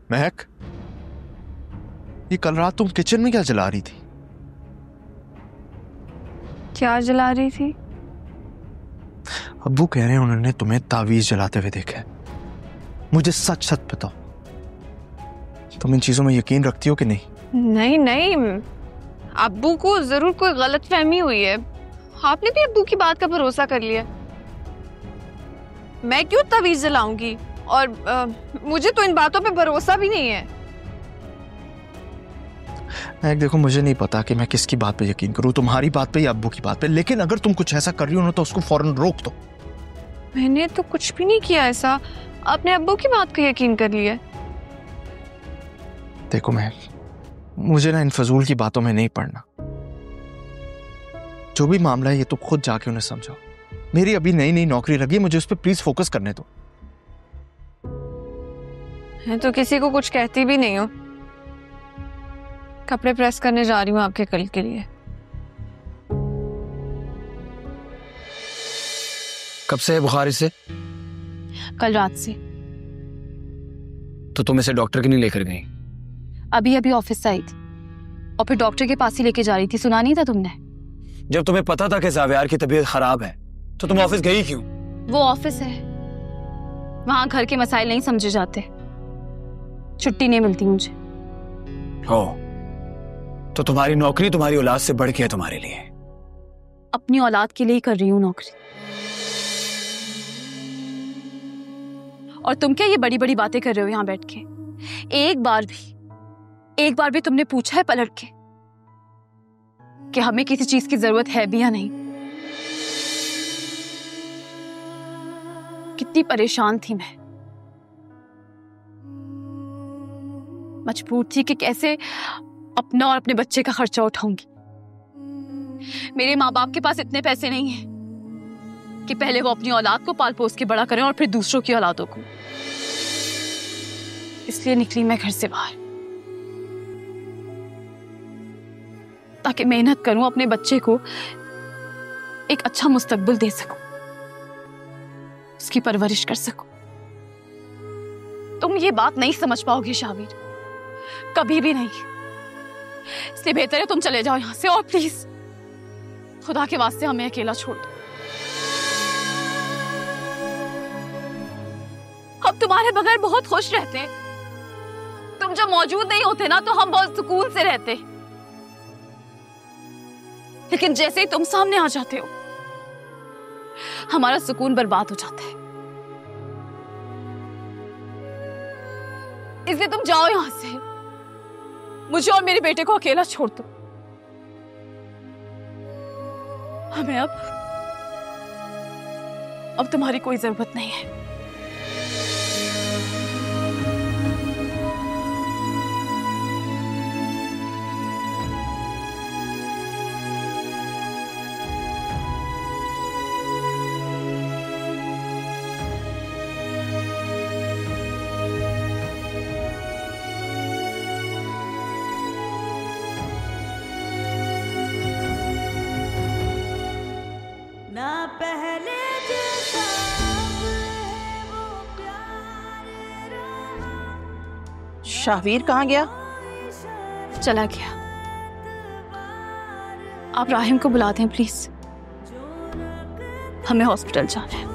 महक, ये कल रात तुम किचन में क्या जला रही थी? क्या जला रही थी? अब्बू कह रहे हैं उन्होंने तुम्हें तावीज जलाते हुए देखा है। मुझे सच सच बताओ, तुम इन चीजों में यकीन रखती हो कि नहीं? नहीं नहीं, अब्बू को जरूर कोई गलतफहमी हुई है। आपने भी अब्बू की बात का भरोसा कर लिया। मैं क्यों तावीज जलाऊंगी? और मुझे तो इन बातों पे भरोसा भी नहीं है। देखो, मुझे नहीं पता कि मैं किसकी बात पे यकीन करूं, तुम्हारी बात पे या अब्बू की बात पे, लेकिन अगर तुम कुछ ऐसा कर रही हो ना तो उसको फौरन रोक दो। मैंने तो कुछ भी नहीं किया ऐसा। आपने अब्बू की बात का यकीन कर लिया। देखो मैं, मुझे ना इन फजूल की बातों में नहीं पड़ना। जो भी मामला है ये तो खुद जाके उन्हें समझाओ। मेरी अभी नई नई नौकरी लगी, मुझे उस पर प्लीज फोकस करने दो। मैं तो किसी को कुछ कहती भी नहीं हूँ। कपड़े प्रेस करने जा रही हूँ आपके कल के लिए। कब से है बुखार इसे? कल रात से। तो तुम इसे डॉक्टर के नहीं लेकर गई? अभी अभी ऑफिस से आई थी और फिर डॉक्टर के पास ही लेके जा रही थी। सुना नहीं था तुमने? जब तुम्हें पता था कि ज़ावियार की तबीयत खराब है तो तुम ऑफिस गई क्यों? वो ऑफिस है, वहां घर के मसाइल नहीं समझे जाते। छुट्टी नहीं मिलती मुझे। हो तो तुम्हारी नौकरी तुम्हारी औलाद से बढ़ के है तुम्हारे लिए। अपनी औलाद के लिए ही कर रही हूँ नौकरी। और तुम क्या ये बड़ी बड़ी बातें कर रहे हो यहाँ बैठ के? एक बार भी तुमने पूछा है पलट के कि हमें किसी चीज की जरूरत है भी या नहीं? कितनी परेशान थी मैं, मजबूर थी कि कैसे अपना और अपने बच्चे का खर्चा उठाऊंगी। मेरे माँ बाप के पास इतने पैसे नहीं हैं कि पहले वो अपनी औलाद को पाल पोस के बड़ा करें और फिर दूसरों की औलादों को। इसलिए निकली मैं घर से बाहर, ताकि मेहनत करूं, अपने बच्चे को एक अच्छा मुस्तकबिल दे सकूं, उसकी परवरिश कर सकूं। तुम ये बात नहीं समझ पाओगे शावीर, कभी भी नहीं। इसलिए बेहतर है तुम चले जाओ यहां से, और प्लीज खुदा के वास्ते हमें अकेला छोड़ दो। हम तुम्हारे बगैर बहुत खुश रहते। तुम जब मौजूद नहीं होते ना तो हम बहुत सुकून से रहते, लेकिन जैसे ही तुम सामने आ जाते हो हमारा सुकून बर्बाद हो जाता है। इसलिए तुम जाओ यहां से, मुझे और मेरे बेटे को अकेला छोड़ दो। हमें अब तुम्हारी कोई जरूरत नहीं है। शाहवीर कहाँ गया? चला गया। आप राहिम को बुला दें प्लीज, हमें हॉस्पिटल जाना है।